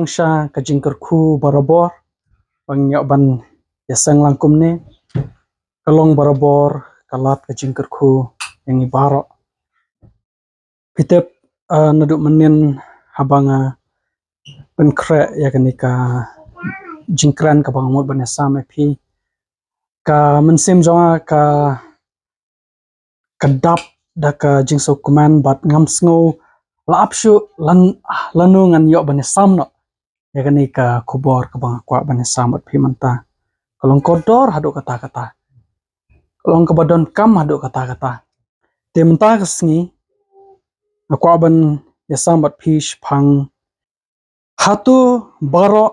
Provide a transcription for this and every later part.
sha kajingkerku barabor bang ban yasang langkum ne kalong barabor kalat kajingkerku yang ibaro pitep naduk menin habanga penkre ya kenika jingkran ka bangamut ban yasam pi ka mensim jonga ka kadap da ka jingso kuman bat ngam sngo la apshu lanu ngan yo ban yasam no ya kenika kubor ka bang kwa ban yasam bat pi manta kalong kodor hadu kata-kata kalong kabadon kam hadu kata-kata tementa kesngi akwa ban yasam bat pi shpang hatu baro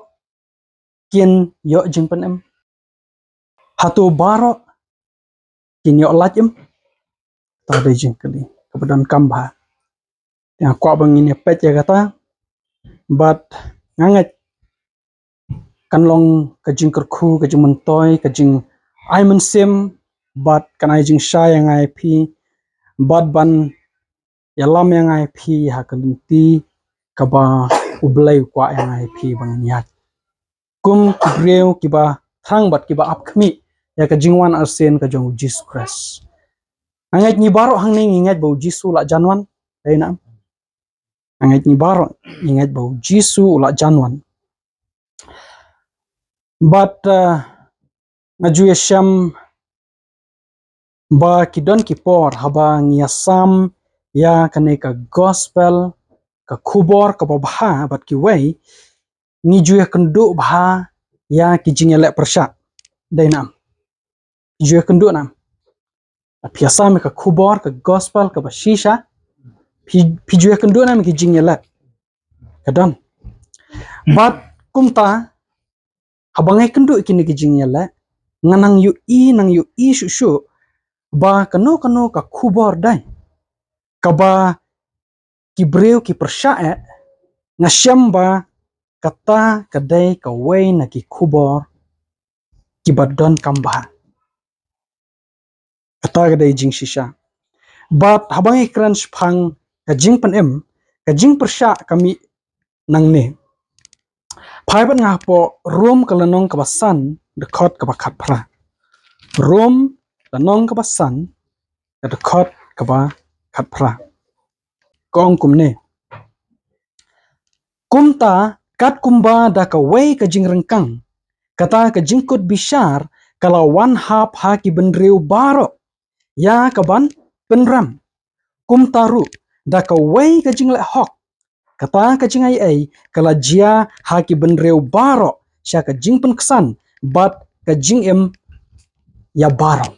kin yo jingpen em hatu baro kin yo lach em ta de jingkeli kabadon kam ba ya kwa bang ini pet ya kata bat ngangat kan long kajing kerku kajing mentoy kajing ai mensim bat kan ai jing sha yang ai pi bat ban yalam yang ai pi ha kalunti kaba ublai kwa yang ai pi bang niat kum greu kiba thang bat kiba apkhmi ya kajing wan arsen kajong Jesus Christ angat ni baro hang ning ingat bau jisu la janwan dai na angat ni baro ingat bau jisu la janwan but ngaju yasham ba kidon kipor haba ngiasam ya kaneka gospel ka kubor ka babha bat ki wei ngiju ya kendu bha ya kijing ele persha dai nam ju ya kendu nam piasa me ka kubor ka gospel ka bashisha ju ya kendu nam kijing ele kadon bat kumta habangai kendu kini kijing ele nganang yu i shu shu ba kanu ka kubor dai kaba kibreu ki persyae ngasyam ba kata kadai ka wei na ki kubor ki badon kamba kata kadai jing shisha bat habangai kran shphang ka jing pan em ka jing persya kami nang ne phai ban nga po rom kalanong kabasan dekot kabakat pra rom lanong kabasan dekot kaba kat pra kong kumne kumta kat kumba da ka wei ka jing rengkang kata ka jingkut bishar kala one half ha ki benreu baro ya kaban penram kumtaru da ka wei ka jing le hok kata ka jing ai kala jia ha ki benreu baro sya ka jing pen kesan bat ka jing em ya baro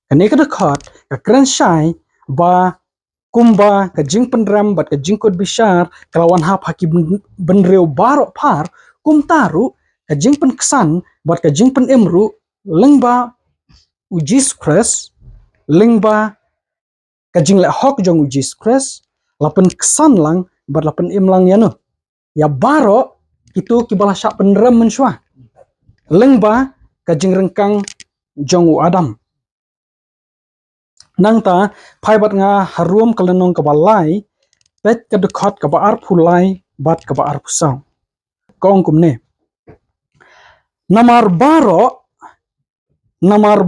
kane ka dekot ka kran shai ba kumba ka jing penram bat ka jingkut bishar kalawan hap haki benreu baro par kumtaru ka jing pen kesan bat ka jing pen emru lengba ujis kres lengba ka jing le hok jong ujis kres lapen kesan lang bat lapen em lang yano ya baro itu kibala syak penram mensua lengba ka jing rengkang jong u adam nang ta phai bat nga harum kalenong kabalai pet ka dekot ka baar phulai bat ka baar pusang kong kumne namar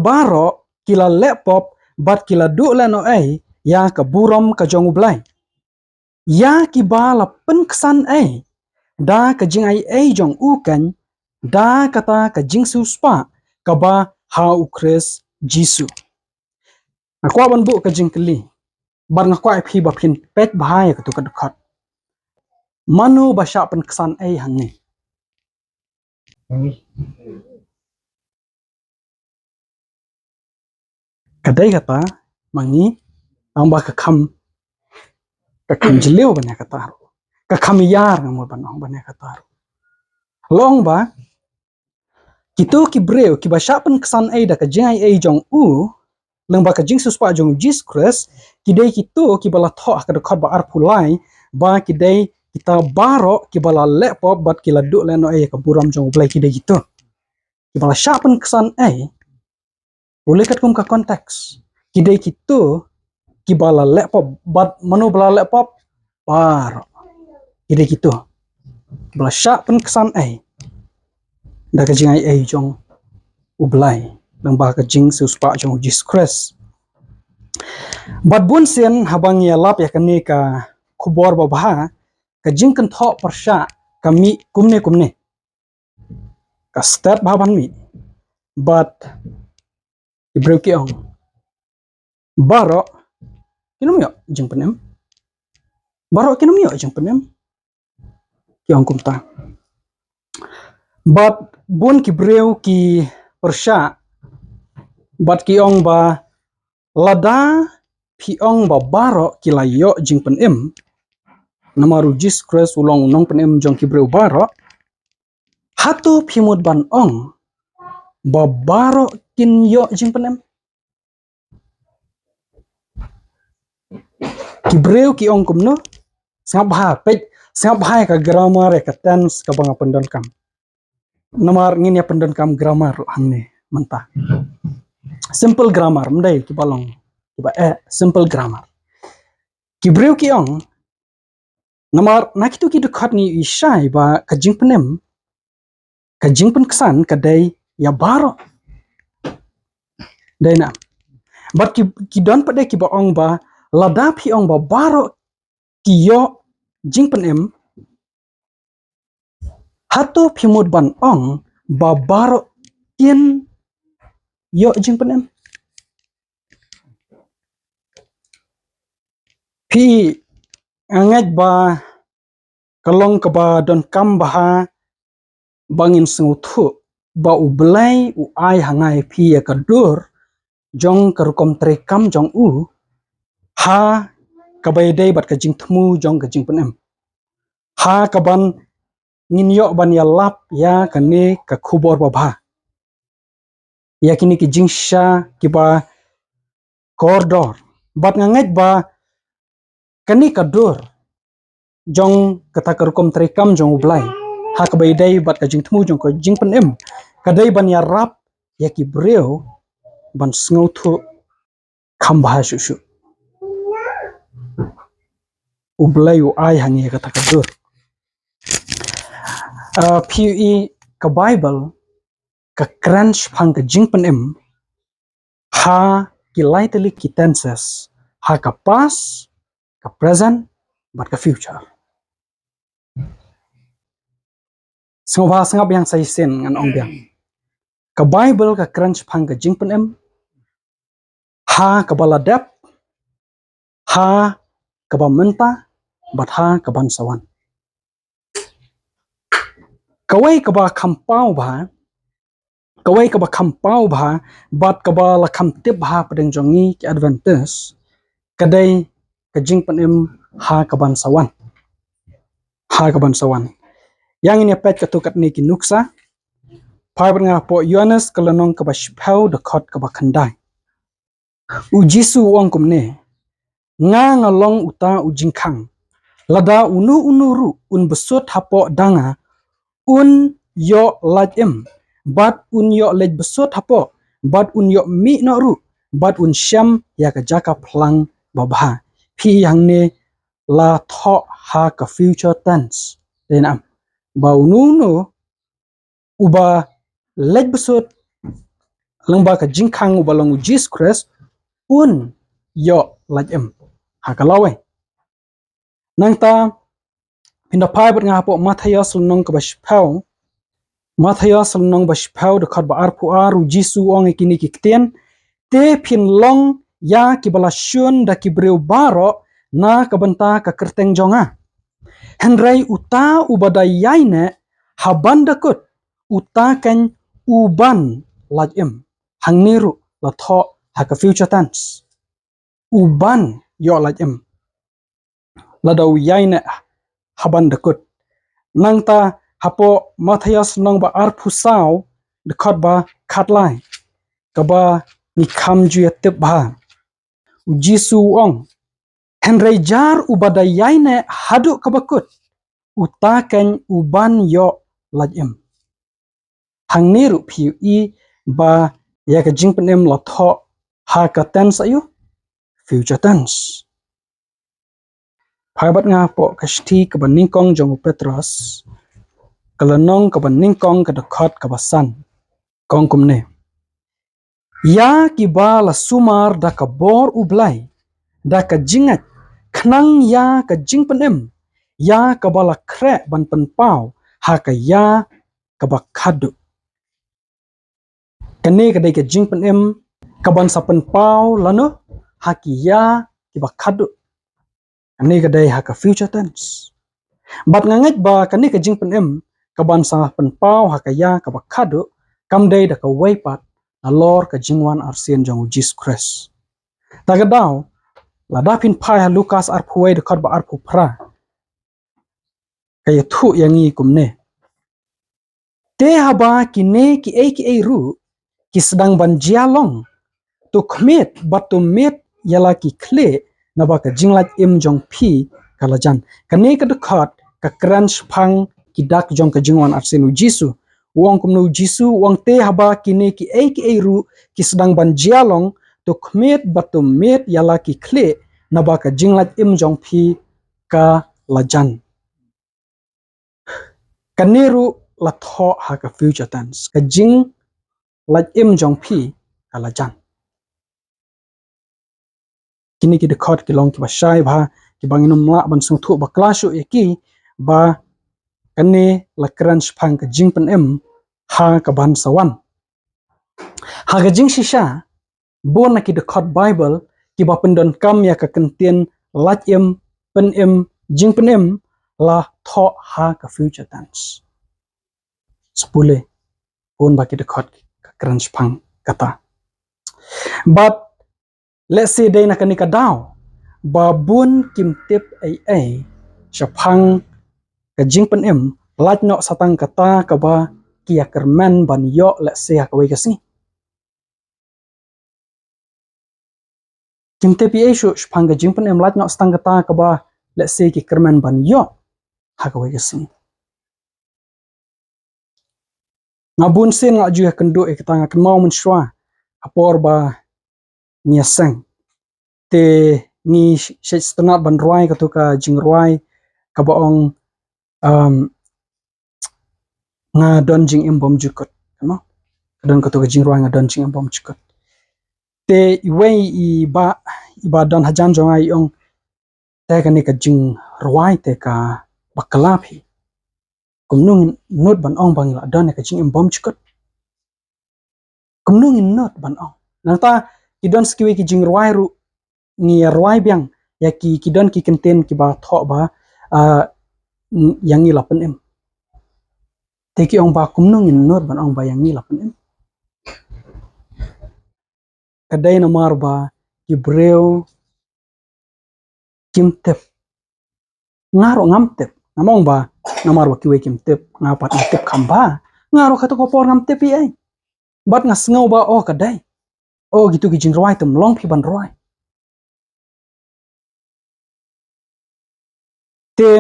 baro kila lepop bat kila du leno ya ka buram ka jong ublai ya ki bala pen kesan da ka jing ai jong ukan da kata ka jing suspa ka ba ha ukres jisu akwa ban bu ka jing keli bar ngakwa phi ba phin pet bahaya ka tu ka dekot manu basha pen kesan hangne kadai kata mangi amba ka kham jeliu banya kata ka kham yar ngamur banong banya kata long ba kitu ki breu ki basha pen kesan da ka jing ai jong u leng ba ka jing suspa jong Jesus Christ kidai kitu ki bala tho ka dekot ba ar pulai ba kidai kita baro ki bala lepop bat kila du leno ka buram jong ublai kidai gitu ki bala syapen kesan boleh kat kum ka konteks kidai kitu ki bala lepop bat manu bala lepop baro kidai gitu bla sha pen kesan da ka jing ai jong ublai lang ba ka jing su spa jong Jesus Christ bat bun sen habang ya lap ya kani ka khubor ba bha ka jing kan tho persha kami kumne ka step ba ban mi but ibreu ki ong baro kinum yo jing penem baro kinum yo jing penem ki ong kumta but bun ki breu ki persha but ki ong ba lada pi ong ba baro ki la yo jing penem namaru Jesus Christ ulong nong penem jong ki breu baro hatu phimut ban ong ba baro kin yo jing penem ki breu ki ong kumno sangap ha pe sangap ha ka grammar ka tense ka banga pendon kam namar ngin ya pendon kam grammar hangne manta simple grammar mdai ki balong ki ba simple grammar ki breu ki ong namar nakitu ki dekat ni ishai ba ka jing penem ka jing pen kesan ka dai ya baro dai na bat ki don pade ki ba ong ba lada phi ong ba baro ki yo jing penem hatu phimut ban ong ba baro tien yo jing penem pi angat ba kalong ka ba don kam baha bangin sengu thu ba u blai u ai hangai pi ya ka dur jong ka rukom tre kam jong u ha ka bai dai bat ka jing thmu jong ka jing penem ha ka ban ngin yo ban ya lap ya ka ne ka khubor ba bha ya kini ki jing sha ki ba kordor bat ngangat ba kani ka dur jong kata ka rukom tre kam jong u blai ha ka bai dai bat ka jing thmu jong ka jing penem ka dai ban ya rap ya ki breu ban sngo thu kham bha shu shu u blai u ai hangi ka ta ka dur PUE ka Bible ka crunch phang ka jing penem ha ki lightly ki tenses ha ka past ka present but ka future sangap yang sai sen ngan ong biang ka Bible ka crunch phang ka jing penem ha ka baladap ha ka ba menta but ha ka ban sawan kawai ka ba khampau ba kawai ka ba khampau ba bat ka ba la kham tip ba padeng jongi ki advantage kadai ka jing penem ha ka ban sawan ha ka ban sawan yang ini pet ka tukat ni ki nuksa pai nga po Yohanes kalanong ka ba shpau de khot ka ba khandai u Jisu ong kumne nga ngalong uta u jingkhang lada unu ru un besut hapo danga un yo lajim bat un yo lej besut hapo bat un yo mi no ru bat un syam ya ka jaka plang babha phi yang ne la tho ha ka future tense denam ba unu no uba lej besut lang ba ka jingkhang uba long Jesus Christ un yo lajim ha ka lawe nang ta pinda pai bat nga po Matthias nong ka ba shpau Matthias nong ba shpau de khat ba arpu aru Jisu ong ikini ki ktien te phin long ya ki bala shun da ki breu baro na ka banta ka kerteng jonga henrai uta ubada yaine haban dakut uta kan uban lajim hangniru la tho ha ka future tense uban yo lajim la dau yaine haban dakut nangta hapo Matthias nong ba arpusau de khot ba khatlai ka ba ni kham ju tip ba Jisu ong henrai jar ubada yaine hadu ka bakut utakan uban yo lajim hangniru PUE ba ya ka jing penem la tho ha ka tense ayu future tense phabat nga po kashti ka baningkong jong Petrus kelenong ke beningkong ke dekat ke basan kong kumne ya kiba la sumar da ka bor ublai da ka jingat knang ya ka jing penem ya ka bala kre ban pen pau ha ka ya ka ba khadu kane ka dai ka jing penem ka ban sa pen pau lano ha ki ya ki ba khadu kane ka dai ha ka future tense bat ngangat ba kane ka jing penem ka ban sa pen pau ha ka ya ka ba khadu kam dai da ka waipat alor ka jingwan arsien jong Jesus Christ tagadau la dapin pai ha Lukas arpuai de khot ba arpu pra kaya thu yangi kumne te haba kine ki ei ru ki sedang ban jialong tu khmet batu met yala ki kle na ba ka jinglat im jong phi kalajan kane ka dekat ka crunch phang ki dak jong ka jingwan arsien jisu wong kumnu jisu wong te haba kine ki ei ru ki sedang ban jialong tu khmet batu met yala ki kle na ba ka jinglat im jong phi ka lajan kaneru la tho ha ka future tense ka jing la im jong phi ka lajan kini ki de khot ki long ki ba shai bha ki banginum la ban sung thu ba klashu eki ba kane la crunch phang ka jing pen em ha ka ban sawan ha ga jing shisha bon na ki de khot bible ki ba pendon kam ya ka kentien lat em pen em jing pen em la tho ha ka future tense sepule bon ba ki de khot ka crunch phang kata but let's say day na kanika daw babun kim tip ai shapang ka jing pen em lat no satang kata ka ba kia kerman ban yo let's say ka we kasi kim tip ai shu shapang ka jing pen em lat no satang kata ka ba let's say ki kerman ban yo ha ka we kasi ngabun sen nga ju kendo e kata nga kemau men shwa apor ba nia sang te ni shech stanat ban ruai ka tu ka jing ruai ka baong nga don jing em bom jukot no don ka tu ka jing ruai nga don jing em bom jukot te iwei i ba don hajan jonga i ong te ka ni ka jing ruai te ka bakalapi kumnung not ban ong bang la don ka jing em bom jukot kumnung not ban ong nanta ki don skiwi ki jing ruai ru ni ruai biang ya ki don ki kenten ki ba tho ba yang ni lapen em te ki ong ba kumnung not ban ong ba yang ni lapen em kadai na mar ba ki breu kim tep ngaro ngam tep namong ba namar ba kiwe kim tep ngapat na tep khamba ngaro khato ko por ngam tep ai bat ngas ngau ba o kadai o gitu ki jing ruai tum long phi ban ruai te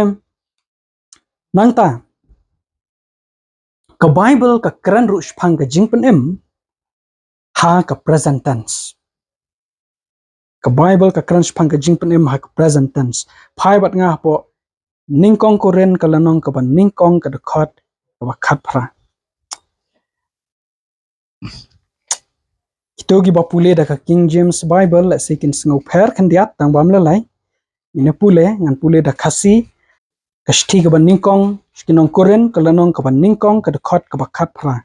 nangta ka bible ka kran ru shphang ka jing pen em ha ka present tense ka bible ka kran shphang ka jing pen em ha ka present tense phai bat nga po ningkong koren ka lanong ka ban ningkong ka de khot ka ba khat phra itogi ba pule da ka King James Bible la sekin sngo pher khan diat tang bam la lai ine pule ngan pule da khasi ka shthi ka ban ningkong skinong koren ka lanong ka ban ningkong ka de khot ka ba khat phra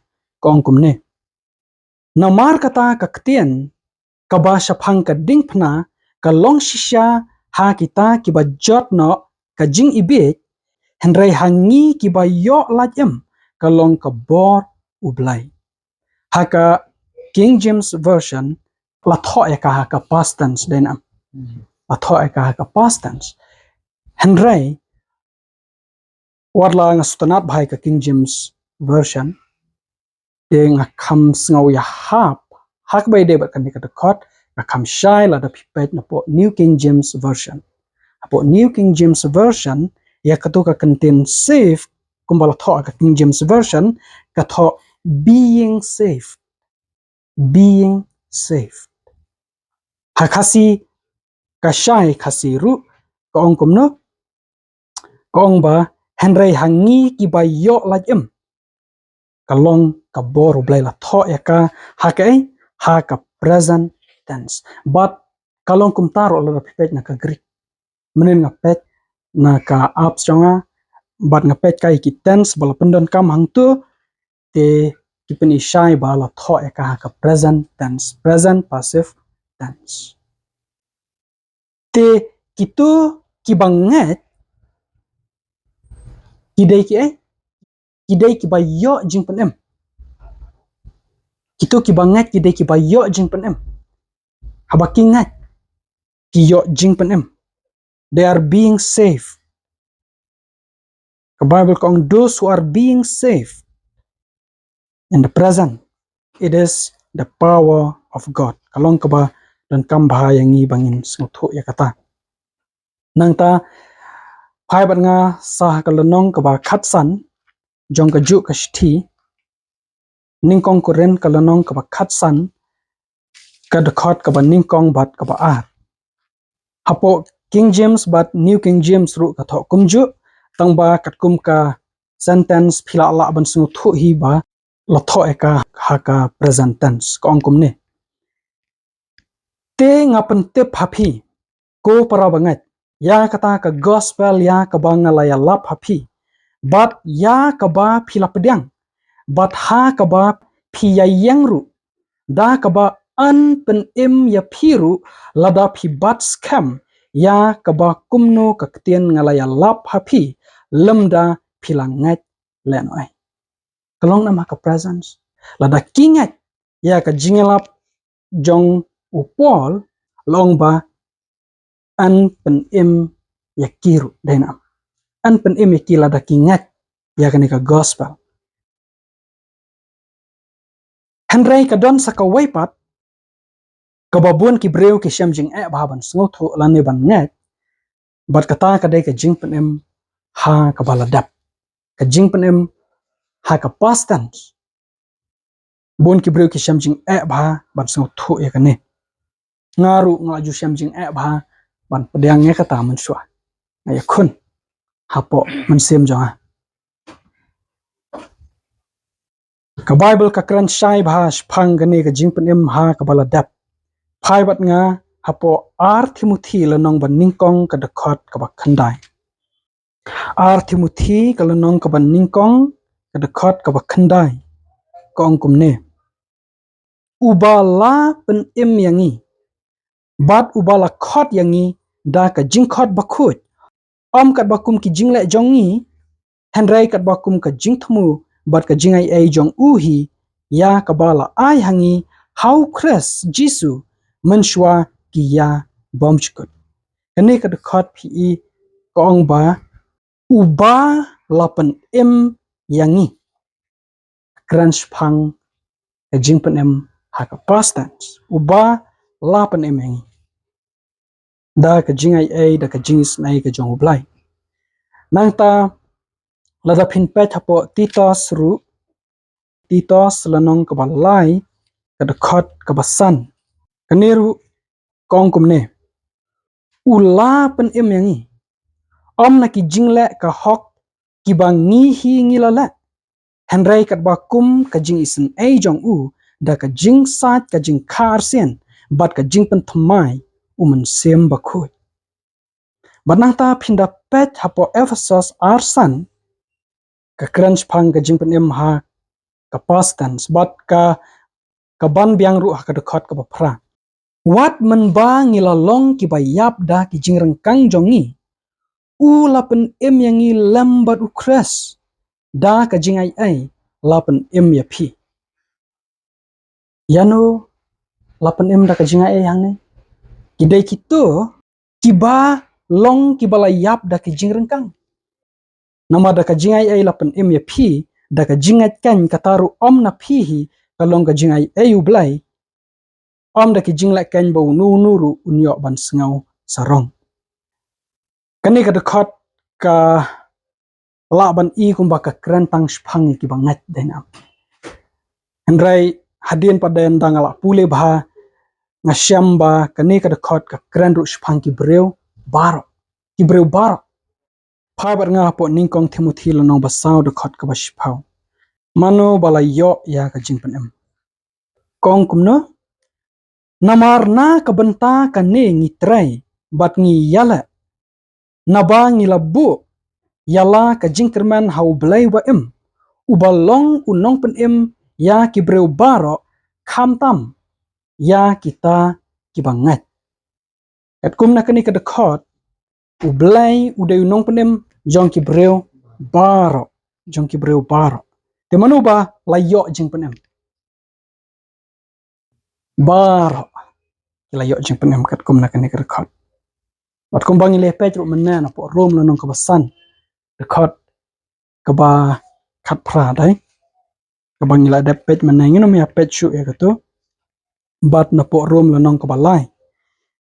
kong kumne na mar kata ka ktien ka ba shaphang ka ding phna ka long shisha ha kita ki ba jot no ka jing ibe henrai hangi ki ba yo lajem ka long ka bor ublai ha ka King James version la tho ya ka ha ka past tense den am la tho ya ka ha ka past tense henrai warla nga sutanat bhai ka King James version de nga kham sngaw ya hak bai de ba kan ka khot nga kham shai la da pipet na po New King James version apo New King James version ya ka to ka contain safe kumbala tho ka King James version ka tho being safe hakasi ka shai khasi ru ka ong kumno ka ong ba Henry hangi ki ba yo lajim kalong ka bor blai la tho ya ka ha ka ha ka present tense but kalong kum taro la pipet na ka Greek menen na pet na ka apps chonga but na pet kai ki tense bala pendon kam hang tu te ki pen ishai ba la tho ya ka ha ka present tense present passive tense te kitu ki banget kidai kidai ki ba yo jing pen em kitu ki banget kidai ki ba yo jing pen em haba ki ngat ki yo jing pen em they are being saved. The Bible kong those who are being saved in the present, it is the power of God. Kalong kaba dan kam bahaya ngi bangin senguthu ya kata. Nang ta phai bat nga sah kalanong kaba khatsan jong ka ju ka shthi ningkong kuren kalanong kaba khatsan ka dakhot kaba ningkong bat kaba a. Hapo King James but New King James ru ka tho kumju tangba katkum ka sentence phila la ban senguthu hi ba la tho eka haka present tense ko angkum ni te ngapen te phapi ko para bangat ya kata ka gospel ya ka bangala ya la phapi but ya ka ba phila pedang but ha ka ba phi ya yangru da ka ba an pen im ya phiru lada phi bat scam ya ka ba kumno ka ktien ngala ya la phapi lemda philangat lenoi kalong nama ka presence lada kingat ya ka jingelap jong upol long ba an pen im ya kiru dena an pen im ya kila da kingat ya ka ni ka gospel Henry ka don sa ka waipat ka babun ki breu ki shem jing baban sngotu lani ban ngat bat kata ka dai ka jing pen im ha ka baladap ka jing pen im ha ka past tense bun ki breu ki shem jing ba ban sngotu ya ka ni ngaru ngaju shem jing ba ban pedang ya kata man shwa ya khun hapo man sem jonga ka bible ka kran shai bha phang gani ka jing pen im ha ka baladap phai bat nga hapo Timothy lanong ban ningkong ka dakhot ka ba khandai Timothy ka lanong ka ban ningkong ka dakhot ka ba khandai ko angkum ne ubala pen im yangi bat ubala khot yangi da ka jingkhot bakhut om kat bakum ki jingle jongi henrai kat bakum ka jingthmu bat ka jingai ai jong uhi ya ka bala ai hangi how kres jisu menshwa ki ya bomchkut kene ka dakhot phi kong ba uba lapen im yangi crunch phang ka jingpen em ha ka past tense uba lapen im yangi da ka jingai ai da ka jingis nai ka jong blai nang ta lada phin pe thapo titos lanong ka balai ka dakhot ka basan kaniru kong kumne ula pen im yangi om na ki jingle ka hok ki bangi hi ngilala henrai kat bakum ka jing isen ai jong u da ka jing sat ka jing khar sen bat ka jing pen thmai uman sem bakhut banang ta phinda pet hapo Ephesus arsan ka crunch phang ka jing pen im ha ka past tense bat ka ban biang ru ha ka dakhot ka bapra wat man ba ngila long ki ba yap da ki jing rengkang jongi u lapen im yangi lambat ukras da ka jing ai lapen im ya phi yano lapen im da ka jing ai yang ne kidai kitu kiba long kibala yap da ki jing rengkang nama da ka jing ai lapen im ya phi da ka jingat kan kataru om na phi hi kalong ka jing ai ublai om da ki jingla kan bo nu nuru unyo ban sngau sarong kani ka dakhot ka la ban i kumba ka krantang shphang ki bangat dena henrai hadien paden dangala pule bha ngashamba kani ka dakhot ka kran ru shphang ki breu baro Phabat nga po ningkong Timothy lanong basau de khot ka bashpau. Mano bala yo ya ka jingpan em. Kong kumno namar na ka benta ka ne ngitrai bat ngi yala naba ngi labu yala ka jingkerman hau belai wa em ubalong unong pen em ya ki breu baro kham tam ya kita ki bangat et kumna kani ka de khot u belai u de unong pen em jong ki breu baro te manu ba la yo jing pen em baro la yo jing pen em kat kumna kani ka de khot wat kum bangi le pej ru mena po rom la nong ka basan de khot ka ba khat phra dai ka bangi la de pej mena ngino mi pej shu ya ka tu bat na po rom la nong ka balai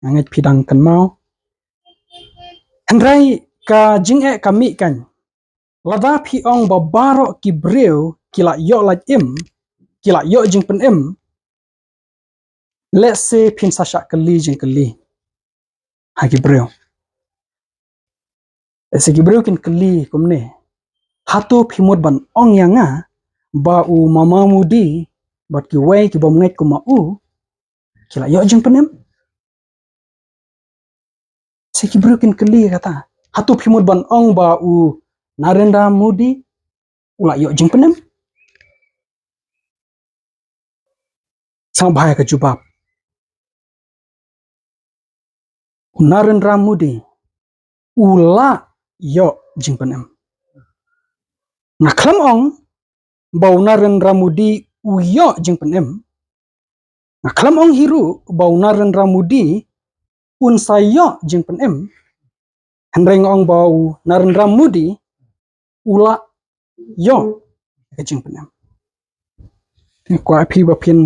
ngai phidang kan mau handrai ka jing e kami kan lada phi ong ba baro ki breu kila yo la im kila yo jing pen em let's say pin sa sha kali jing kali ha ki breu ese ki breu kin kali kumne hatu phimut ban ong yanga ba u mama mudi bat ki wei ki bom ngai kuma u kila yo jing pen em se ki breu kin kali kata hatu phimut ban ong ba u Narendra Modi ula yo jing pen em sang bahaya ka jubab Narendra Modi ula yo jing pen em na khlam ong bau Narendra Modi u yo jing pen em na khlam ong hiru bau Narendra Modi un sa yo jing pen em handreng ong bau Narendra Modi ula yo ka jing pen em kwa phi ba phin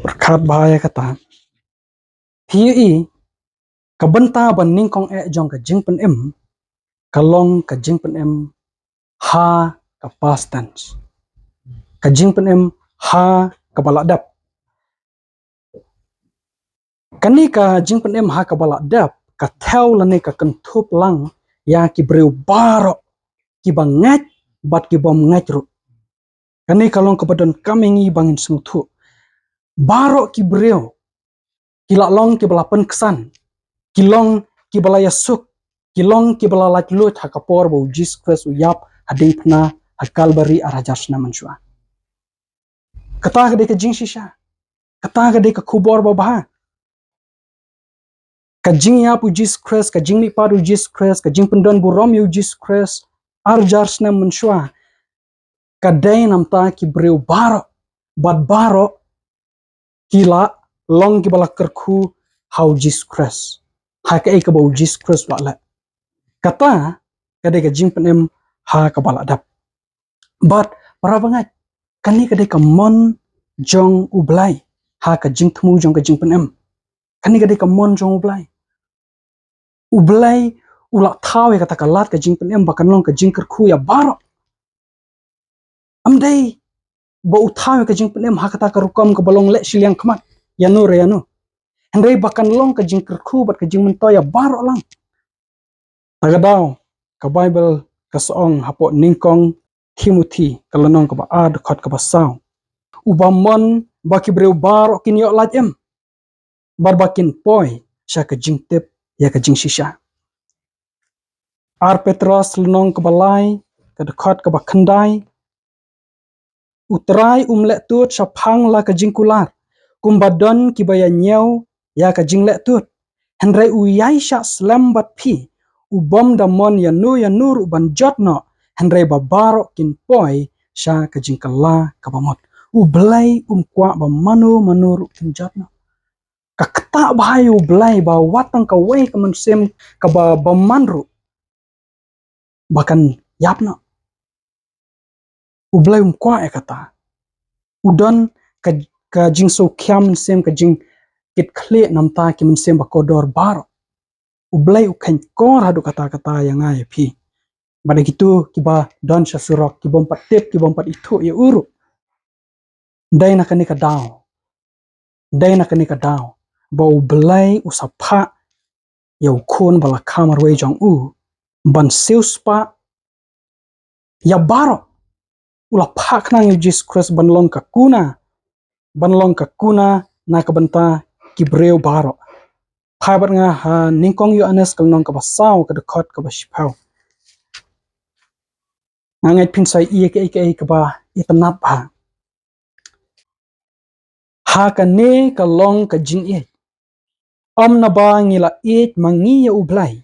berkat bahaya kata hi ka benta ban ning kong e jong ka jing pen em kalong ka jing pen em ha ka past tense ka jing pen em ha ka baladap kani ka jing pen em ha ka baladap ka theo lane ka kentup lang ya ki breu baro ki bangat bat ki bom ngat ru kani kalong ka badan kamengi bangin sungthu baro ki breu kila long ki balapan kesan kilong ki balaya suk kilong ki balalak lut hakapor bo jis kres uyap hading pna hakal bari arajasna manshua kata gade ka jing shisha kata gade ka khubor ba bah ka jing ya pu jis kres ka jing mi paru jis kres ka jing pendon bu rom yu jis kres arjasna manshua ka dai namta ki breu baro bat baro kila long ki balak kerku how jis kres ha ka ei ka bo jis kres la kata kade ka jing pen em ha ka bala dap but para bangat kani kade ka mon jong ublai ha ka jing thmu jong ka jing pen em kani kade ka mon jong ublai ula thawe kata ka lat ka jing pen em bakan long ka jing kerku ya baro amdai ba uthawe ka jing pen em ha kata ka rukam ka balong le silyang khmat yanu re yanu handai bakan long ka jing kerku bat ka jing mento ya baro lang tagadao ka bible ka song hapo ningkong Timothy kalanong ka ba ad khot ka ba saw ubamon baki breu baro kin yo laj em barbakin poi sha ka jing tep ya ka jing shisha ar petros lanong ka balai ka de khot ka ba khandai utrai umle tut sha phang la ka jing kular kumbadon ki baya nyeu ya ka jing le tut hendrai uyai sha slam bat phi ubom da mon ya nur uban jotno hendrai babaro kin poi sha ka jing kala ka bamot ublai kwa ba manur kin jotno ka kata bahayu blai ba watang ka wei ka mensem ka ba bamanru bahkan yapno ublai kwa e kata udon ka jing so kyam sem ka jing kit khle namta ki mensem ba kodor baro ublai ukhan kor hadu kata yang ai phi bada gitu kiba don shasurok kibom patep kibom pat itu ya uru dai na kani ka daw bau belai usapha yau khon bala khamar wei jong u ban seus pa ya baro ula phak nang Jesus Christ ban long ka kuna na ka banta ki breu baro phabat nga ha ningkong yu anes kal nong ka basaw ka dekot ka bashpau ngangai pinsai ka ba itanap ha ka ne ka long ka jing om na ba ngila mangi ya ublai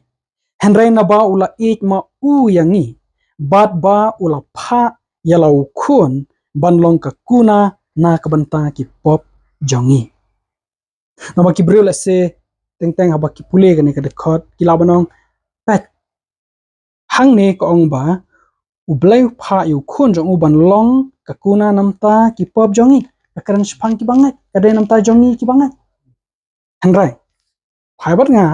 henrai na ba ula ma u yangi bat ba ula pha ya lau khun ban long ka kuna na ka banta ki pop jongi na ba ki breu la se teng teng ha ba ki pule ka ne ka dekot ki la banong pet hang ne ka ong ba ublai pha yu khun jong u ban long ka kuna namta ki pop jongi ka karan spang ki bangai ka de namta jongi ki bangai henrai phaibat nga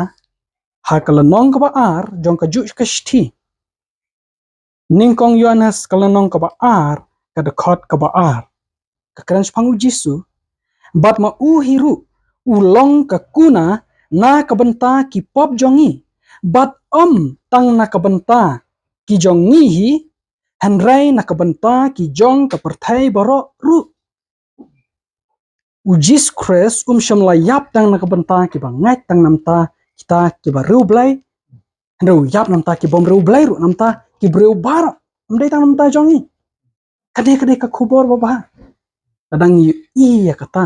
ha kala nong ka ba ar jong ka ju ka shthi ningkong yohanes kala nong ka ba ar ka dekot ka ba ar ka karan spang u jisu bat ma u hiru u long ka kuna na ka banta ki pop jongi bat tang na ka banta ki jongi hi henrai na ka banta ki jong ka perthai baro ru u Jesus Christ sham la yap tang na ka banta ki bangai tang namta kita ki baru blai ru yap namta ki bom ru blai ru namta ki breu bar amdai tang namta jongi kade kade ka khubor baba kadang i ya kata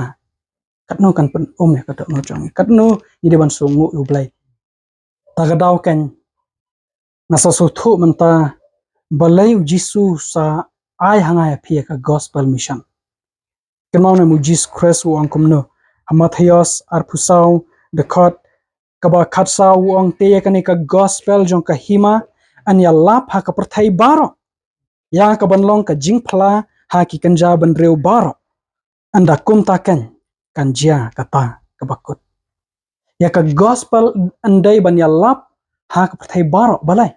katno kan pen ya kata no jongi katno ni de ban sungu u blai tagadau kan nasa so thu manta balai u jisu sa ai hangai phia ka gospel mission kemau na mu Jesus Christ u angkum no Matthias arpusau the khot kaba khatsa u ong te yakani ka gospel jong ka hima an ya lap ha ka perthai baro ya ka banlong ka jingphla ha ki kanja ban reu baro anda kum takan kanjia kata ka bakut ya ka gospel andai ban ya lap ha ka perthai baro balai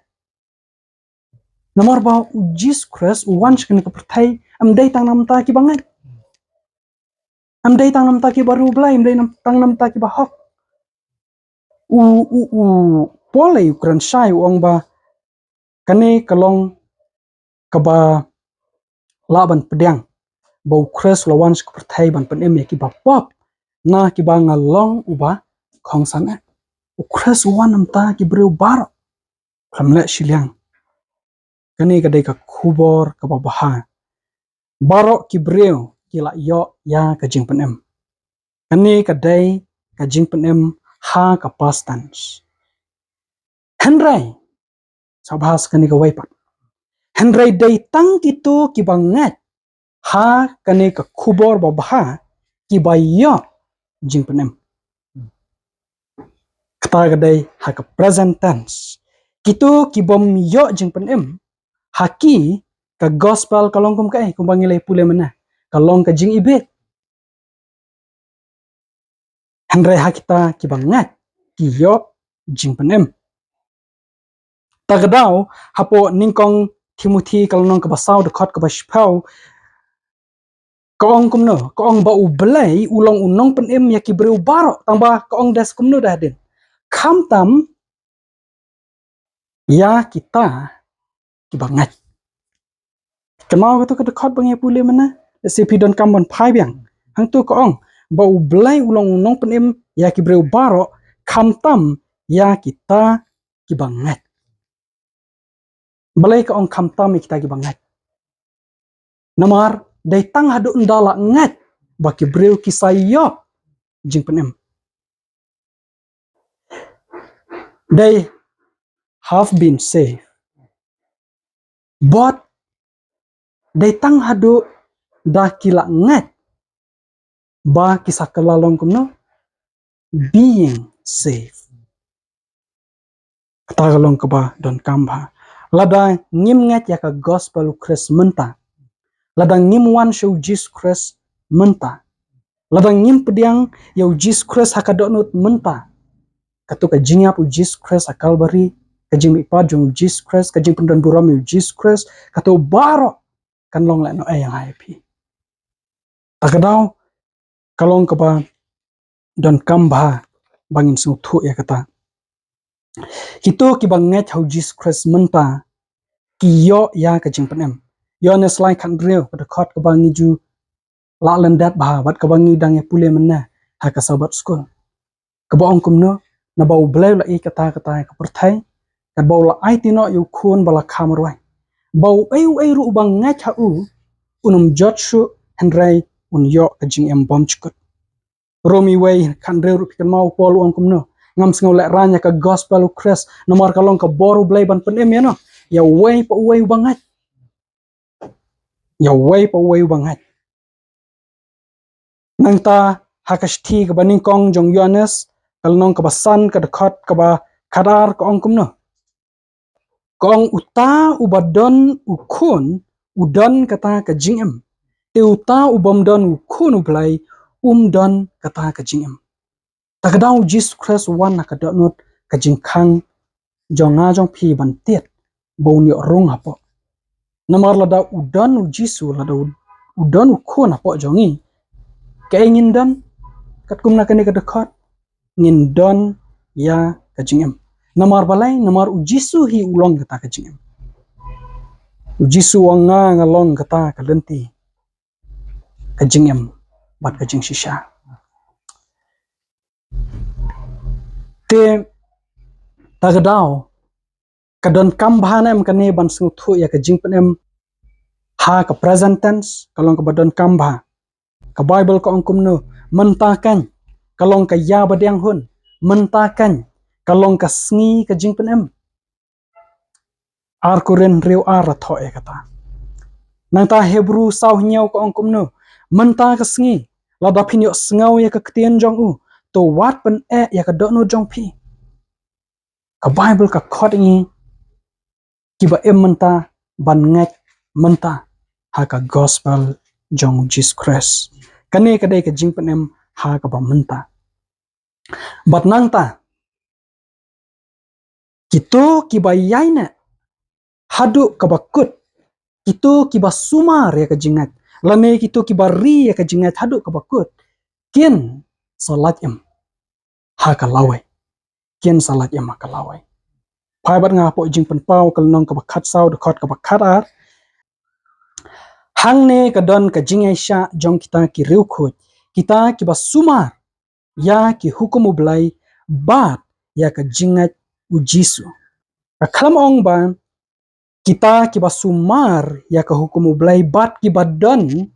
nomor ba u Jesus Christ u wan shkani ka perthai amdai tang namta ki bangai amdai tang namta ki baru blai amdai tang namta ki bahok u pole ukran shai ong ba kane kalong kaba laban pedang bau kres lawansk perthai ban pen em ki ba pop na ki ba ngalong uba khong sana u kres wan namta ki breu bar khamle shiliang kane ka dei ka khubor ka ba baha baro ki breu ki la yo ya ka jing pen em kane ka dei ka jing pen em ha ka past tense henrai sabhas kane ka waipat henrai dei tang kitu ki bangat ha kane ka khubor ba baha ki ba yo jing pen em kata ka dei ha ka present tense kitu ki bom yo jing pen em haki ka gospel kalong kum kai kum bangilai pule mana kalong ka jing ibet henrai ha kita ki bangat ki yo jing pen em tagadau hapo ningkong Timothy kalong ka basaw de khot ka bashpau kaong kumno kaong ba u blai ulong unong pen em ya ki breu baro tamba kaong das kumno dah den kham tam ya kita ki bangat kenal tu ka dekat bangai pule mana CP don kamon phai biang hang tu kaong ba u blai ulong unong pen em ya ki breu baro kham tam ya kita ki bangat balai kaong kham tam kita ki bangat namar dai tang hadu ndala ngat ba ki breu ki sayo jing pen em they have been saved but they tang hadu da kila ngat ba kisakalalong kumno being saved tagalong ka ba don kamba lada ngim ngat ya ka gospel Christ menta lada ngim wan show Jesus Christ menta lada ngim pediang ya Jesus Christ hakadonut menta katu ka jingap Jesus Christ akalbari ka jing ipa jong Jesus Christ ka jing pendan buram Jesus Christ katu baro kan long la no ayang happy tagadau kalong ka ba don kamba bangin su thu ya kata Kito ki banget hau Jesus Christ menta ki yo ya ka jing penem. Yo ne slai kan reu pada khot ka bangi ju la lendat bah bat ka bangi dang e pule mena ha ka sabat skul. Ka ba ong kumno na bau bleu la I kata ka perthai ka bau la ai tino yu khun bala khamrwai. Bau ai ru banget hau unum jotshu henrai un yo ka jing em bom chukut. Romi wei kan reu ru pikan mau pol ong kumno ngam sngau le ranya ka gospel u Christ nomor kalong ka boru blai ban penem ya no. Ya wei pa wei banget. Ya wei pa wei banget. Nang ta hakashti ka baning kong jong Yohanes kalnong ka basan ka dekat ka ba kadar ka ong kumno. Kong uta ubadon ukun udan kata ka jingem. Te uta ubamdon ukun ublai don kata ka jingem. Takadau Jesus Christ wan na kadonot ka jingkang jonga jong pi ban tiet bau ni rung hapo. Namar lada udan u Jisu lada udan ukun hapo jongi. Kaya ingin dan kat kumna kani ka dekat ngin don ya ka jingem. Namar balai namar u Jisu hi ulong kata ka jingem. U Jisu wanga ngalong kata ka lenti ka jingem bat ka jing shisha. Te tagadao kadon kambhana em kane ban sing thu ya ka jing penem ha ka present tense kalong ka badon kambha ka Bible ka ong kumno mentakan kalong ka ya badiang hun mentakan kalong ka sngi ka jing penem ar kuren reu ar tho e kata nang ta Hebrew sau nyau ka ong kumno menta ka sngi la dapin yo sngaw ya ka ktien jong u to wat pen e ya ka dono jong pi ka Bible ka khot ngi kiba em menta ban ngak menta ha ka gospel jong Jesus Christ kane ka dai ka jing penem ha ka ba menta bat nang ta kito kiba yaina hadu ka bakut kito kiba sumar ya ka jingat lane kito kiba ri ya ka jingat hadu ka bakut kien salat em ha ka lawai kien salat em ha ka lawai pai bat nga po jing pen pau kal nong ka bakat sau de khot ka bakat ar hang ne ka don ka jingai sha jong kita ki riu khut kita kiba sumar ya ki hukum ublai bat ya ka jingat u Jisu ka khalam ong ban kita kiba sumar ya ka hukum ublai bat kiba don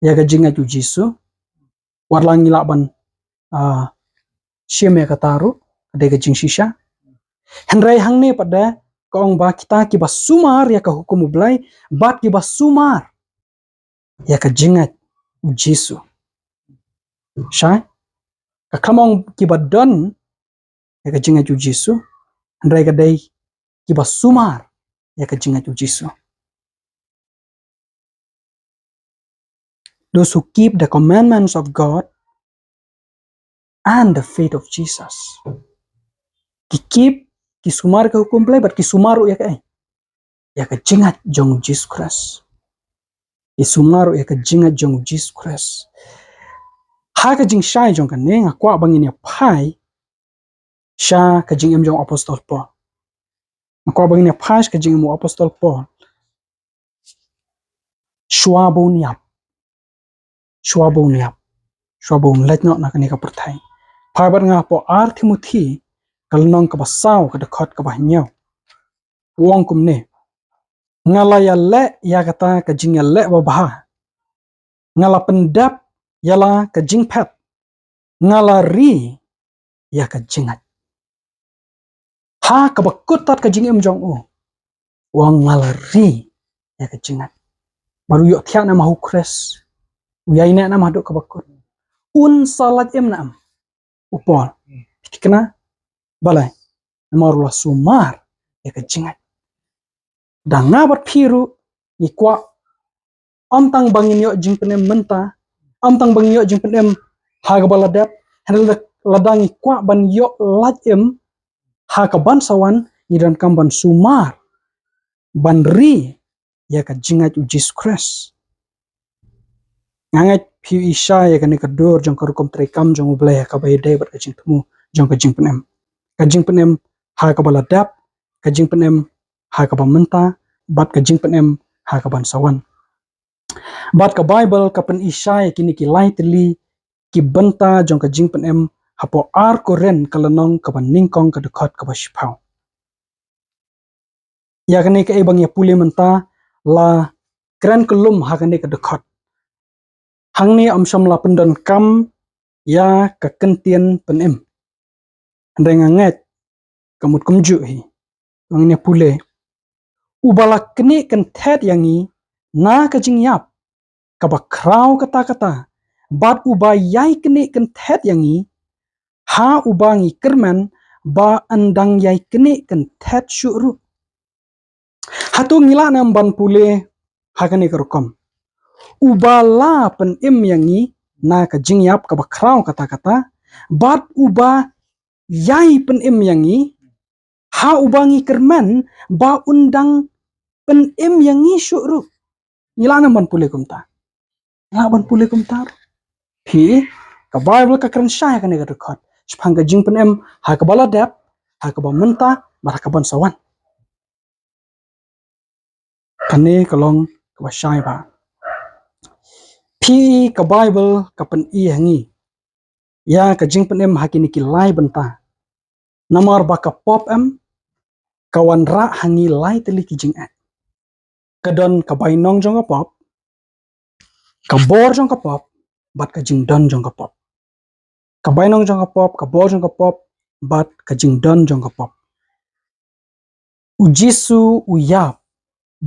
ya ka jingat u Jisu warlang ngila ban shim ya ka taru de ka jing shisha henrai hang ne pada ka ong ba kita kiba sumar ya ka hukum ublai bat kiba sumar ya ka jingat u Jisu shai ka khamong kiba don ya ka jingat u Jisu henrai ka dai kiba sumar ya ka jingat u Jisu. Those who keep the commandments of God and the faith of Jesus. Ki keep ki sumar ka hukum play but ki sumaru ya ka jingat jong Jesus Christ. Ki sumaru ya ka jingat jong Jesus Christ. Ha ka jing shai jong ka ne nga kwa bangin ya pai sha ka jing em jong apostol Paul. Nga kwa bangin ya pai ka jing em apostol Paul. Shwabun yap. Shwabun let not na ka ne ka perthai. Pai bat nga po ar Timothy kalnong ka basaw ka dakot ka bahnyaw. Wong kum ne. Ngala ya le ya kata ka jing ya le babaha. Ngala pendap yala ka jing pet. Ngala ri ya ka jingat. Ha ka bakutat ka jing em jong u. Wong ngala ri ya ka jingat. Baru yok tiak na mahu kres. Uyai na na mahaduk ka bakut. Un salat em na am. Upol. Kena balai. Namarula sumar ya ka jingat. Dan ngabat piru ni kwa amtang bangin yo jing penem menta amtang bangin yo jing penem haga baladap handal ladangi kwa ban yo lajem haga ban sawan ni dan kamban sumar ban ri ya ka jingat u Jesus Christ ngangat piu isya ya ka ni ka dor jong ka rukom trekam jong ublay ka bay day bat ka jing temu jong ka jing penem kajing penem ha ka baladap kajing penem ha ka menta bat kajing penem ha ka ban sawan bat ka bible ka pen isai kini ki lai teli ki benta jong kajing penem hapo ar koren kalanong ka ban ningkong ka dekat ka bashpau ya kani ka ebang ya pule menta la kren kelum ha kani ka dekat hangni amsham la pendon kam ya ka kentien penem andai nganget kamut kumju hi wangnya pule ubala kini kan thet yangi na ka jing yap ka ba kraw kata-kata bat uba yai kini kan thet yangi ha ubangi kerman ba andang yai kini kan thet syuru hatu ngila nam ban pule ha kani kerukom ubala pen im yangi na ka jing yap ka ba kraw kata-kata bat uba yai pen im yangi ha ubangi kerman ba undang pen im yangi syuru ngila nam ban pule kumta ngila ban pule kumta hi ka bible ka kran syai ka ne ka dekat spang ka jing pen em ha ka bala dap ha ka ba menta ba ka ban sawan kane kalong ka ba syai ba phi ka bible ka pen i hangi ya ka jing pen em ha kini ki lai benta namar ba ka pop em kawan ra hangi lai teli ki jing at kadon ka bainong jong ka pop ka bor jong ka pop bat ka jing don jong ka pop ka bainong jong ka pop ka bor jong ka pop bat ka jing don jong ka pop u jisu u yap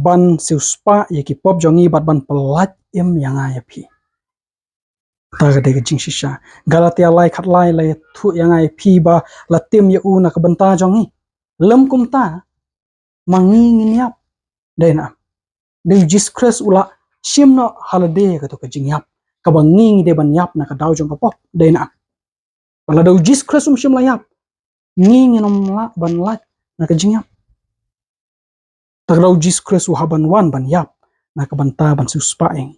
ban siuspa ye ki pop jongi bat ban pelat im yanga ya phi ta ga de jing shisha galatia lai khat lai lai thu yanga ya phi ba latim ye u na ka banta jongi lem kum ta mangi ngin yap de na de jis kres ula shim no holiday ka to ka jing yap ka bangi de ban yap na ka daw jong ka pop de na wala do jis kres shim la yap ngi nginom la ban la na ka jing yap tagraw jis kres haban wan ban yap na ka banta ban suspa eng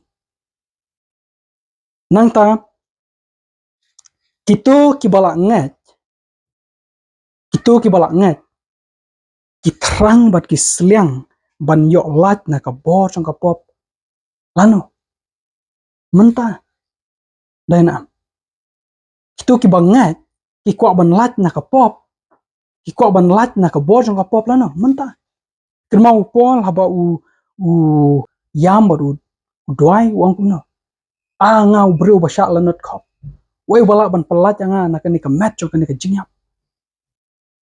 nang ta kito kibala nget ki trang bat ki sliang ban yo lat na ka bor trong ka pop lano menta dana kito ki banget ki kwa ban lat na ka pop ki kwa ban lat na ka bor trong ka pop lano menta kermau pol haba u yam baru dwai wang kumno a ngau breu ba sha lanot khop wei bala ban pelat anga na ka ni ka mat jong ka ni ka jingyap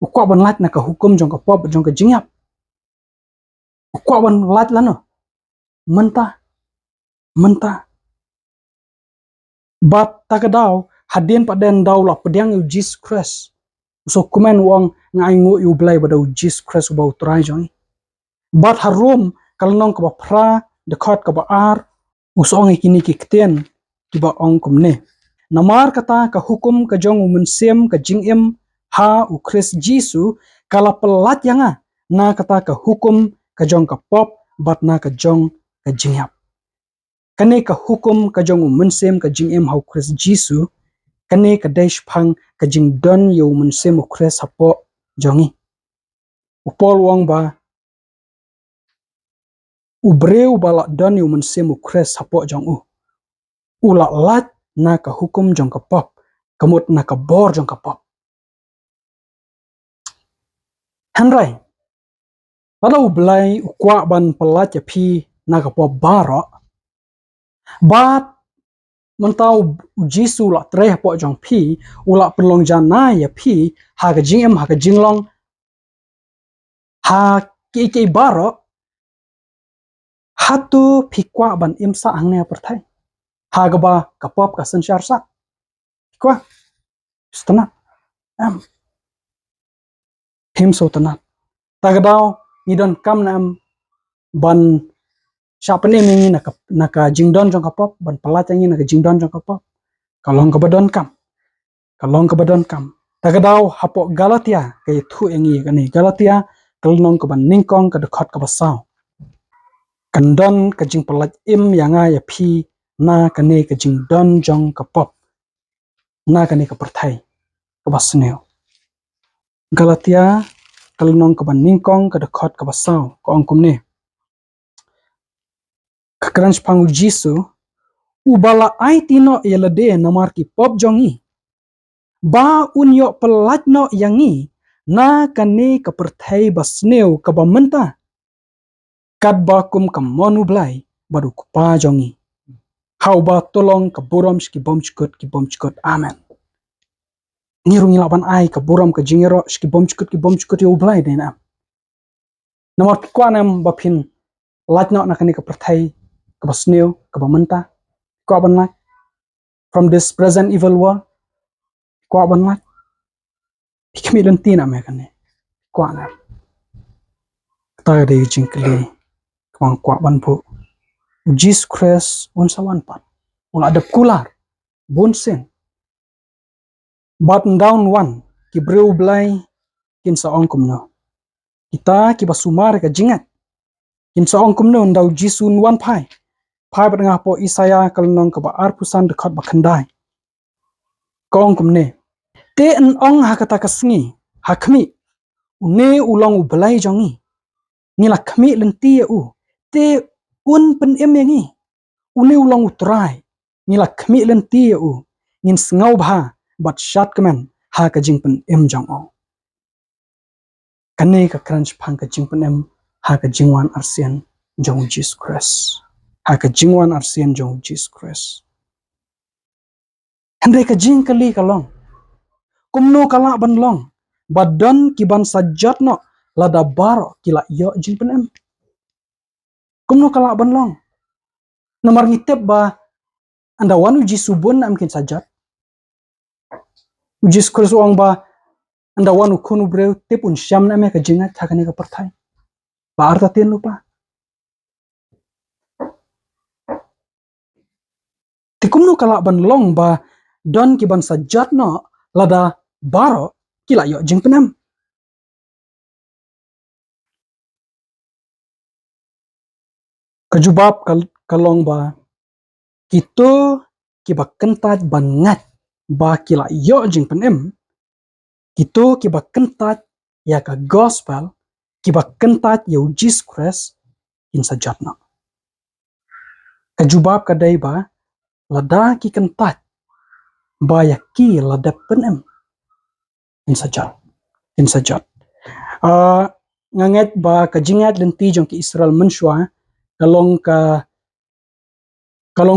ukwa ban lat na ka hukum jong ka pop jong ka jingyap ukwa ban lat lano menta bat takadaw hadin pa den daw la pedang u Jesus Christ so kumen wang ngai ngo u blai ba daw Jesus Christ ba utrai jong bat harum kalnong ka ba phra de khat ka ba ar usong ikini ki kten ki ba ong kumne namar kata ka hukum ka jong umun ka jingem ha u Christ Jisu kala pelat yanga na kata ka hukum ka jong ka pop bat na ka jong ka jingyap kane ka hukum ka jong umun ka jingem ha u Christ Jisu kane ka daish phang ka jing don yo umun u Christ hapo jongi upol wang ba ubreu bala don yo umun u Christ hapo jong ula lat na ka hukum jong ka pop kamut na ka bor jong ka pop hanrai kalau belai ukwa ban pelat ya phi na ka pop baro bat mentau jisu la tre po jong phi ula pelong jana ya phi ha ka jingem ha ka jinglong ha ke baro hatu phi kwa ban imsa hangne perthai ha ga ba ka pop ka sanchar sa kwa stana am him so tana tagadaw nidon kam nam ban siapa ni mingi naka jingdon jong kapop ban pelat yangi naka jingdon jong kapop kalong ka badon kam tagadaw hapo Galatia kay thu yangi kani Galatia kalnong ka ban ningkong ka dekat ka basaw kandon ka jing pelat im yanga ya phi na kane ka jingdon jong kapop na kane ka perthai ka basneo Galatia kalnong kaban ningkong kadakot kabasau ko ongkum ni. Kakaran pangu Jisu ubala ai tino yelade namar ki pop jongi. Ba unyo pelat no yangi na kane kaperthai basneu kabamenta. Kad bakum kamonu blai baru kupa jongi. Hau ba tolong kaburam ki bom chukut. Amen. Nirungi laban ai kaburam ka jingero ki bom chukut yo blai dena. Namar kwanam bapin latno na kane kaperthai kabasneu kabamenta. Ko ban lak from this present evil world. Ko ban lak ikmi lentina me kane. Kwana. Ta de jingkli kwang kwa ban pu. Jesus Christ unsawan pat. Ula ada kular bunsen. Button down one ki breu blai kin sa ongkum no. Kita ki basumar ka jingat. Kin sa ongkum no ndau jisun wan pai. Pai bat ngapo Isaya kalnong ka ba arpusan dekat bakandai. Ka ongkum ne. Te en ong hakata kasngi hakmi une ulang ublai jongi. Nila kami lenti u. Te un pen em yangi. Une ulang utrai. Nila kami lenti u. Ngin sngau bha bat shat kemen ha ka jing pen em jong o. Kane ka crunch pang ka jing pen em ha ka jingwan arsian jong Jesus Christ. Ha ka jingwan arsian jong Jesus Christ. Hande ka jing kali kalong. Kumno kala ban long. Badan kiban sajat no lada baro kila yo jing pen em. Kumno kala ban long. Namar ngitep ba anda wanu jisubun na mkin sajat. Ujis Christ ong ba anda wanu kunu breu tip un syam na me ka jingat hakane ka perthai. Ba arta tin lupa. Tikumno kala ban long ba don kiban sajat no lada baro kila yo jing penam. Kajubab kalong ba kito kiba kentat bangat ba kila yo jing penem. Kito kiba kentat ya ka gospel kiba kentat ya Jesus Christ in sajat no. Kajubab kadai ba lada ki kentat ba ya ki lada penem in sajat. Nganget ba kajingat lenti jong ki Israel mensyua kalong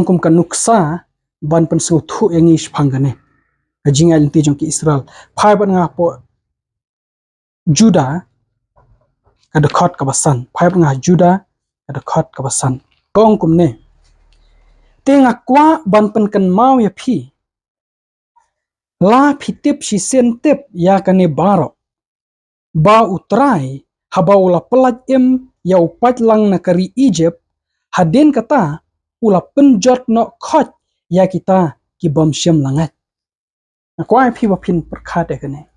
kum ka nuksa ban pen sutu yang ish panggane. Kajingat lenti jong ki Israel. Pai ban ngapo Juda kadakot kabasan. Pai ban ngah Juda kadakot kabasan. Kong kum ne. Tengah kwa ban pen kan mau ya pi. La pitip si sentip ya kane baro. Ba utrai haba ula pelat em ya upat lang na kari Egypt hadin kata ula penjot no khot ya kita ki bom syam langat. Kwa pi bapin perkat ya kane.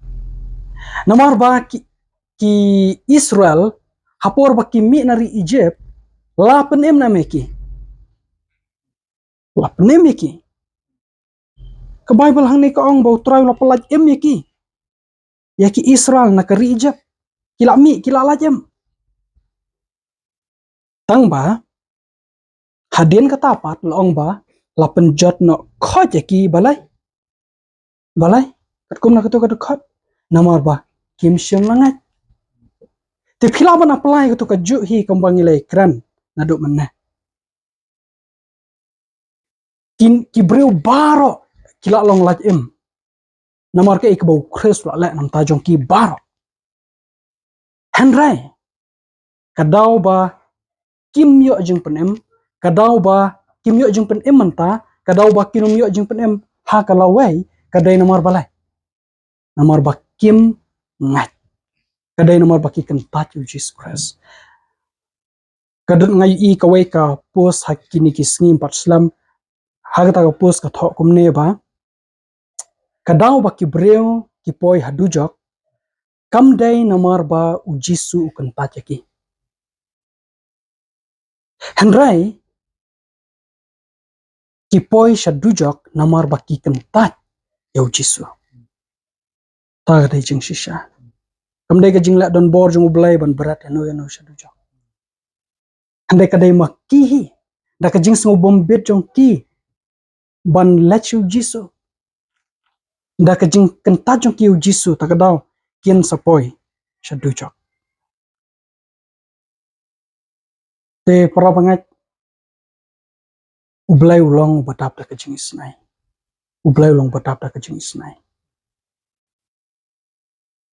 Namar ba ki Israel hapor ba ki mi nari Egypt la pen em na meki. La pen em meki. Ke Bible hang ni ka ong ba utrai ula pelat em meki. Ya ki Israel na kari Egypt. Kila lajem. Tang ba hadin kata pat laong ba la penjot no khot ya ki balai kum na katu khot namar ba kim syam langat te phila ban apply katu ka ju hi kambang ilai kran na do manne ki breu baro kila long laj em namar ke ikbau kres la nam ta jong ki baro henrai kadau ba kim yo jing penem kadau ba kim yo jing pen em manta kadau ba kinum yo jing pen em ha kalawai kadai namar balai namar ba kim ngat kadai namar ba ki kentat Jesus Christ kadut ngai i kawai ka pos hakini ki sngi pat slam hagata ka pos ka thok kumne ba kadau ba ki breu ki poi hadujok kam dai namar ba u Jisu kentat yaki henrai ki poi shadujok namar ba ki kentat ya Jisu ta dai jing shisha Kamdai ka jing la don bor jong ublay ban berat no shadu jong. Handai kadai makihi da ka jing sngo bombet jong ki ban lechu jisu da ka jing kenta jong ki jisu takadau kien sapoi shadu jong. Te para bangat ublay ulong batap da ka jing isnai. Ublay ulong batap da ka jing isnai.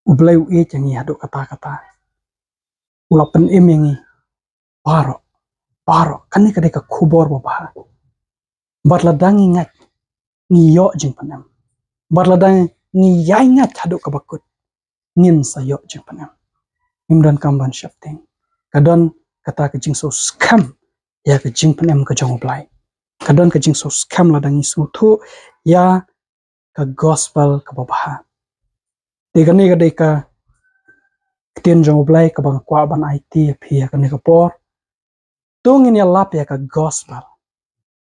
Ublay u changi hadu kata-kata. Ulapan emengi paro kani kadai ka kubor babaha. Batladangi ngat ngiyo jing panem. Batladangi ngiyai ngat hadu kabakut. Ngin sayo jing panem. Imdan kamban syafting. Kadon kata ka jing so scam ya ka jing panem ka jong ublay. Kadon ka jing so scam ladangi sutu ya ka gospel ka babaha. Tigani kadai ka ketien jong ublay ka bang kwa ban IT pia kani ka por. Tungin ya lap ya ka gospel.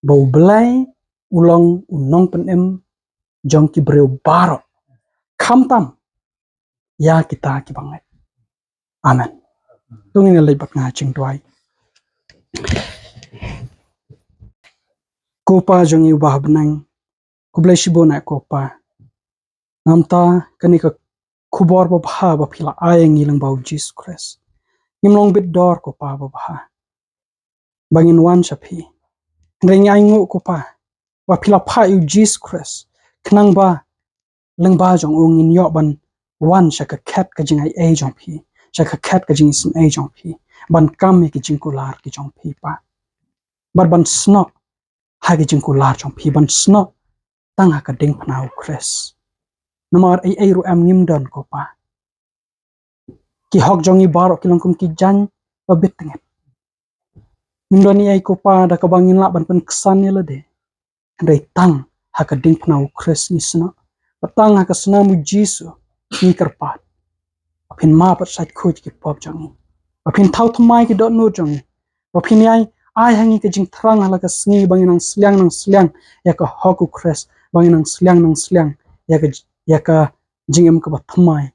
Bau belai ulang unong penem jong ki breu baro kamtam ya kita ki bangai. Amen. Tungin ya lebat ngacing tuai. Kopa jong i ubah benang kublai shibo na kopa. Namta kani ka kubor babaha bapila ayang ilang bau Jesus Christ. Nimlong bit dor kopa babaha. Bangin wan sapi. Ngring aingu kopa. Bapila pa yu Jesus Christ. Kenang ba leng ba jong ungin yok ban wan syaka ket ka jing ai jong pi. Syaka ket ka jing isin ai jong pi. Ban kam ki jing kular ki jong pi pa. Ban snok ha ki jing kular jong pi. Ban snok tang ha ka ding panau Christ. Namar ai ru am ngimdon kopa. Ki hok jong i barok kilongkum ki jan babit tenget. Ngimdon ai kopa da ka bangin la ban pen kesan ni lade. Andai tang ha ka ding panau Christ ni sna. Patang ha ka senamu Jisu ni kerpat. Apin ma pat sat kuj ki pop jangi. Apin tau thamai ki dot no jangi. Apin ai hangi ka jing terang hala ka sengi bangin nang seliang ya ka hoku Christ bangin nang seliang ya ka jing em ka ba thamai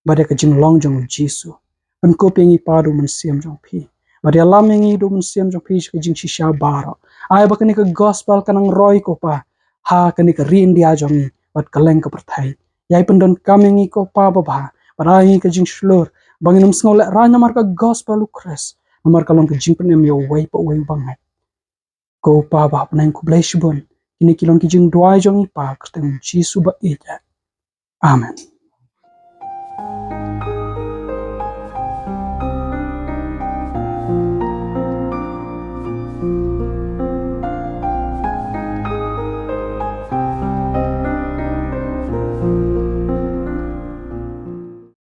bada ka jing long jong Jisu. Ban ko pengi padu man siam jong pi. Bada lam yangi do man siam jong pi ka jing shisha baro. Ai ba kani ka gospel kanang roy ko pa. Ha kani ka rin dia jongi bat kaleng ka perthai. Yai pendon kamengi ko pa ba. Parai ka jing shlur bangin nam sngola ra namar ka gospel u Christ. Namar kalong ka jing penem yo wai pa wai bangai. Ko pa ba nang ku blai shibon. Ini kilong ki jing doai jongi pa keteng Jisu ba ija. Amen.